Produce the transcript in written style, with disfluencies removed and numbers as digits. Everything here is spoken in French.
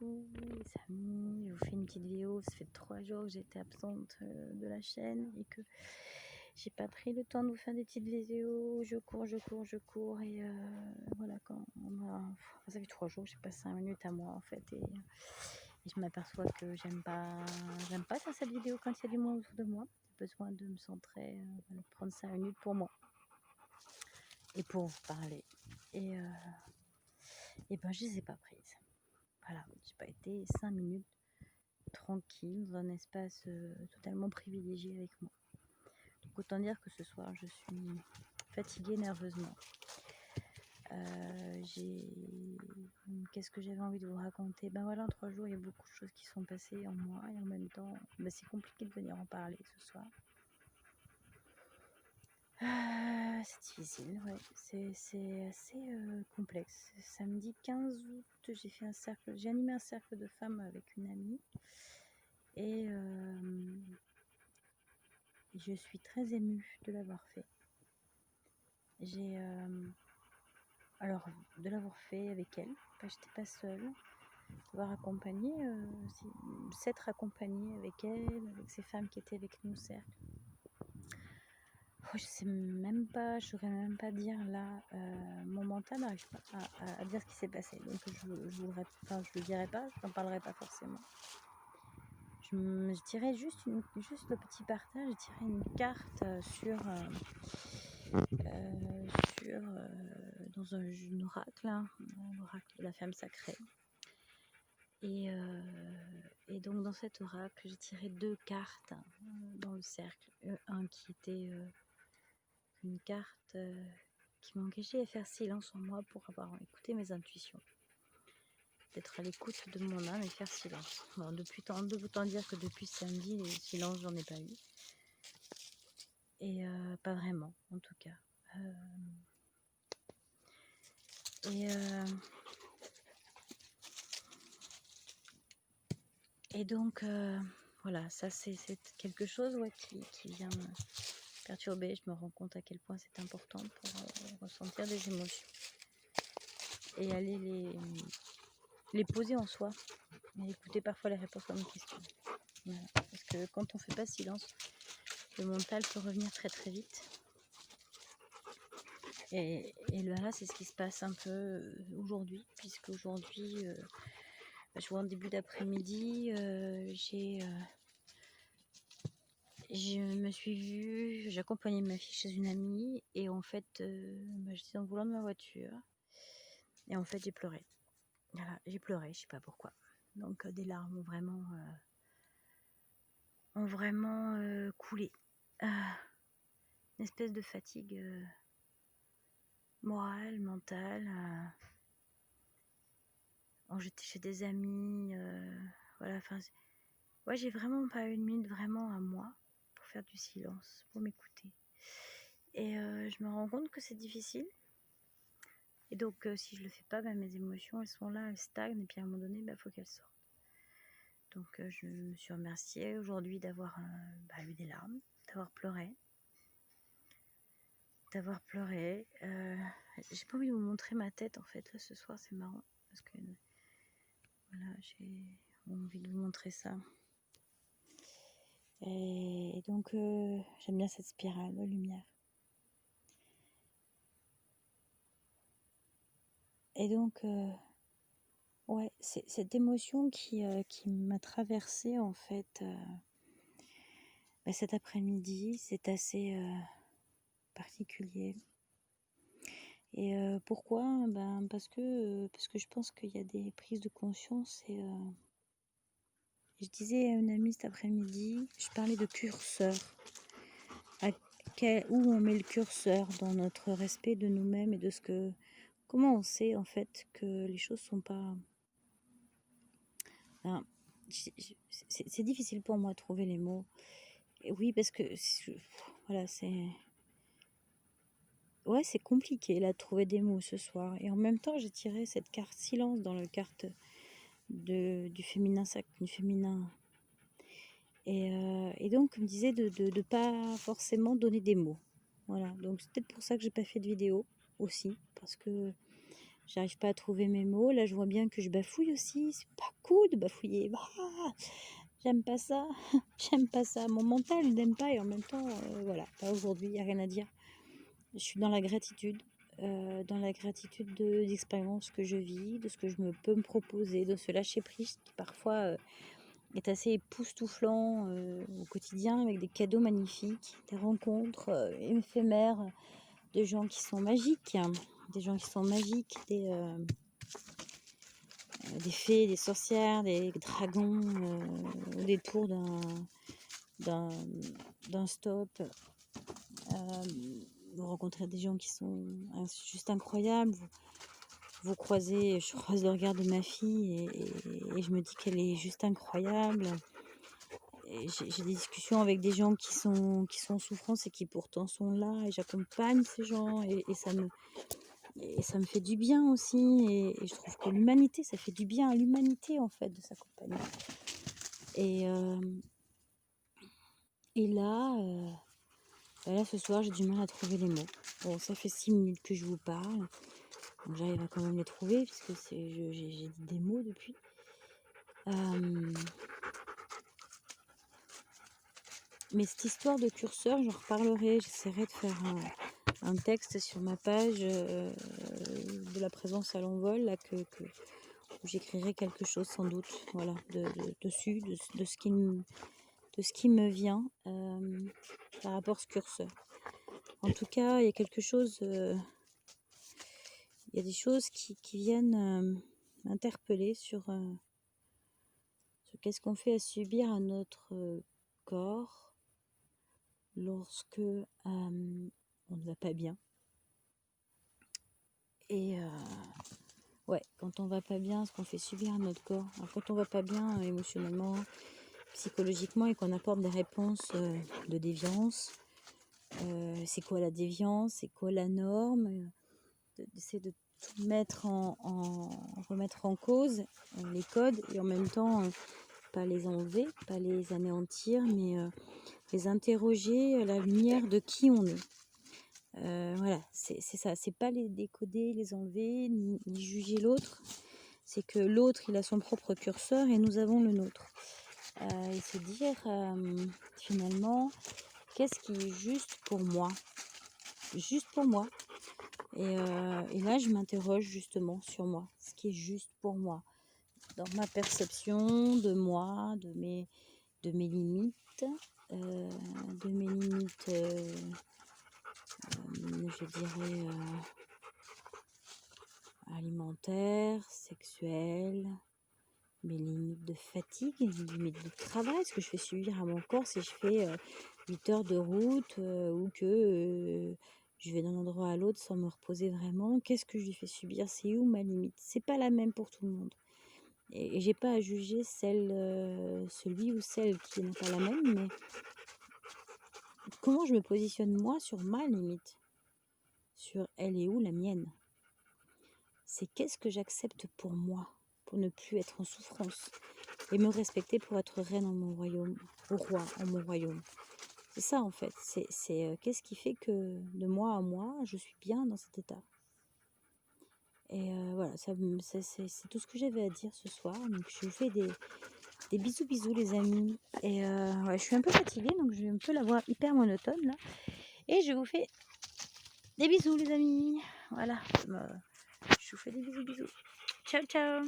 coucou les amis, je vous fais une petite vidéo, ça fait 3 jours que j'étais absente de la chaîne et que j'ai pas pris le temps de vous faire des petites vidéos, je cours et voilà quand on a... ça fait 3 jours, j'ai pas 5 minutes à moi en fait et je m'aperçois que j'aime pas faire cette vidéo quand il y a du monde autour de moi, j'ai besoin de me centrer, voilà, prendre 5 minutes pour moi et pour vous parler et ben je les ai pas prises. Voilà, j'ai pas été 5 minutes tranquille dans un espace totalement privilégié avec moi. Donc autant dire que ce soir je suis fatiguée nerveusement. Qu'est-ce que j'avais envie de vous raconter? Ben voilà, en 3 jours il y a beaucoup de choses qui sont passées en moi et en même temps c'est compliqué de venir en parler ce soir. C'est difficile, ouais. C'est assez complexe. Samedi 15 août, j'ai animé un cercle de femmes avec une amie et je suis très émue de l'avoir fait. Alors, de l'avoir fait avec elle, j'étais pas seule, d'avoir accompagné, s'être accompagnée avec elle, avec ces femmes qui étaient avec nous au cercle. Je sais même pas, je saurais même pas dire là, mon mental n'arrive pas à dire ce qui s'est passé. Donc je le dirai pas, je n'en parlerai pas forcément. Je dirais juste le petit partage, je dirais une carte dans un oracle, hein, l'oracle de la femme sacrée. Et donc dans cet oracle, j'ai tiré 2 cartes dans le cercle. Un qui était une carte qui m'engageait à faire silence en moi pour avoir écouté mes intuitions. D'être à l'écoute de mon âme et faire silence. Alors, autant dire que depuis samedi, les silences, j'en ai pas eu. Et pas vraiment, en tout cas. Et donc, voilà, ça c'est quelque chose qui vient me perturber. Je me rends compte à quel point c'est important pour ressentir des émotions. Et aller les poser en soi. Et écouter parfois les réponses à mes questions. Voilà. Parce que quand on ne fait pas silence, le mental peut revenir très très vite. Et là, c'est ce qui se passe un peu aujourd'hui, puisque aujourd'hui, je vois en début d'après-midi, je me suis vue, j'accompagnais ma fille chez une amie, et en fait, j'étais dans le volant de ma voiture, et en fait, j'ai pleuré. Voilà, j'ai pleuré, je sais pas pourquoi. Donc, des larmes ont vraiment coulé. Une espèce de fatigue morale, mentale. J'étais chez des amis, voilà, enfin, ouais, j'ai vraiment pas eu une minute vraiment à moi pour faire du silence, pour m'écouter. Et je me rends compte que c'est difficile. Et donc, si je le fais pas, mes émotions, elles sont là, elles stagnent, et puis à un moment donné, faut qu'elles sortent. Donc, je me suis remerciée aujourd'hui d'avoir eu des larmes, d'avoir pleuré. J'ai pas envie de vous montrer ma tête, en fait, là, ce soir, c'est marrant, parce que, voilà, j'ai envie de vous montrer ça. Et donc, j'aime bien cette spirale de lumière. Et donc, ouais, c'est cette émotion qui m'a traversée, en fait, cet après-midi. C'est assez particulier. Et pourquoi? Parce que je pense qu'il y a des prises de conscience. Et je disais à une amie cet après-midi, je parlais de curseur. Où on met le curseur dans notre respect de nous-mêmes et de comment on sait en fait que les choses sont pas... c'est difficile pour moi de trouver les mots. Et oui, parce que voilà, c'est compliqué là de trouver des mots ce soir. Et en même temps, j'ai tiré cette carte silence dans la carte du féminin du féminin. Et donc, on me disait de pas forcément donner des mots. Voilà, donc c'est peut-être pour ça que j'ai pas fait de vidéo aussi, parce que J'arrive pas à trouver mes mots. Là, je vois bien que je bafouille aussi. C'est pas cool de bafouiller. Ah, j'aime pas ça. J'aime pas ça. Mon mental, il n'aime pas. Et en même temps, voilà. Pas aujourd'hui, il n'y a rien à dire. Je suis dans la gratitude. Dans la gratitude d'expériences que je vis, de ce que je peux me proposer, de ce lâcher prise qui parfois est assez époustouflant au quotidien avec des cadeaux magnifiques, des rencontres éphémères, de gens qui sont magiques, hein, des gens qui sont magiques, des fées, des sorcières, des dragons au détour d'un stop. Vous rencontrez des gens qui sont juste incroyables. Vous croisez, je croise le regard de ma fille et je me dis qu'elle est juste incroyable. J'ai des discussions avec des gens qui sont en souffrance et qui pourtant sont là, et j'accompagne ces gens et ça me fait du bien aussi, et je trouve que l'humanité, ça fait du bien à l'humanité en fait de s'accompagner. Et là ce soir j'ai du mal à trouver les mots. Bon, ça fait 6 minutes que je vous parle, donc j'arrive à quand même les trouver puisque j'ai dit des mots depuis. Mais cette histoire de curseur, j'en reparlerai. J'essaierai de faire un texte sur ma page de la présence à l'envol, là, où j'écrirai quelque chose sans doute, voilà, dessus, de ce qui me vient par rapport à ce curseur. En tout cas, il y a quelque chose, il y a des choses qui viennent m'interpeller sur qu'est-ce qu'on fait à subir à notre corps lorsque on ne va pas bien. Et ouais, quand on va pas bien, ce qu'on fait subir à notre corps. Alors, quand on va pas bien émotionnellement, psychologiquement, et qu'on apporte des réponses de déviance, c'est quoi la déviance, c'est quoi la norme, d'essayer de tout remettre en cause les codes, et en même temps pas les enlever, pas les anéantir, mais les interroger à la lumière de qui on est. Voilà, c'est ça, c'est pas les décoder, les enlever, ni juger l'autre. C'est que l'autre, il a son propre curseur et nous avons le nôtre. Et se dire, finalement, qu'est-ce qui est juste pour moi? Juste pour moi. Et là, je m'interroge justement sur moi, ce qui est juste pour moi. Dans ma perception de moi, de mes limites, je dirais alimentaires, sexuelles, mes limites de fatigue, mes limites de travail, ce que je fais subir à mon corps si je fais 8 heures de route ou que je vais d'un endroit à l'autre sans me reposer vraiment. Qu'est-ce que je lui fais subir? C'est où ma limite? C'est pas la même pour tout le monde. Et j'ai pas à juger celui ou celle qui n'a pas la même, mais comment je me positionne moi sur ma limite? Sur elle est où la mienne? C'est qu'est-ce que j'accepte pour moi, pour ne plus être en souffrance et me respecter pour être reine en mon royaume, ou roi en mon royaume. C'est ça en fait, c'est qu'est-ce qui fait que de moi à moi, je suis bien dans cet état. Et voilà, c'est tout ce que j'avais à dire ce soir. Donc je vous fais des bisous les amis. Et ouais, je suis un peu fatiguée, donc j'ai un peu la voix hyper monotone là. Et je vous fais des bisous les amis. Voilà, je vous fais des bisous. Ciao ciao.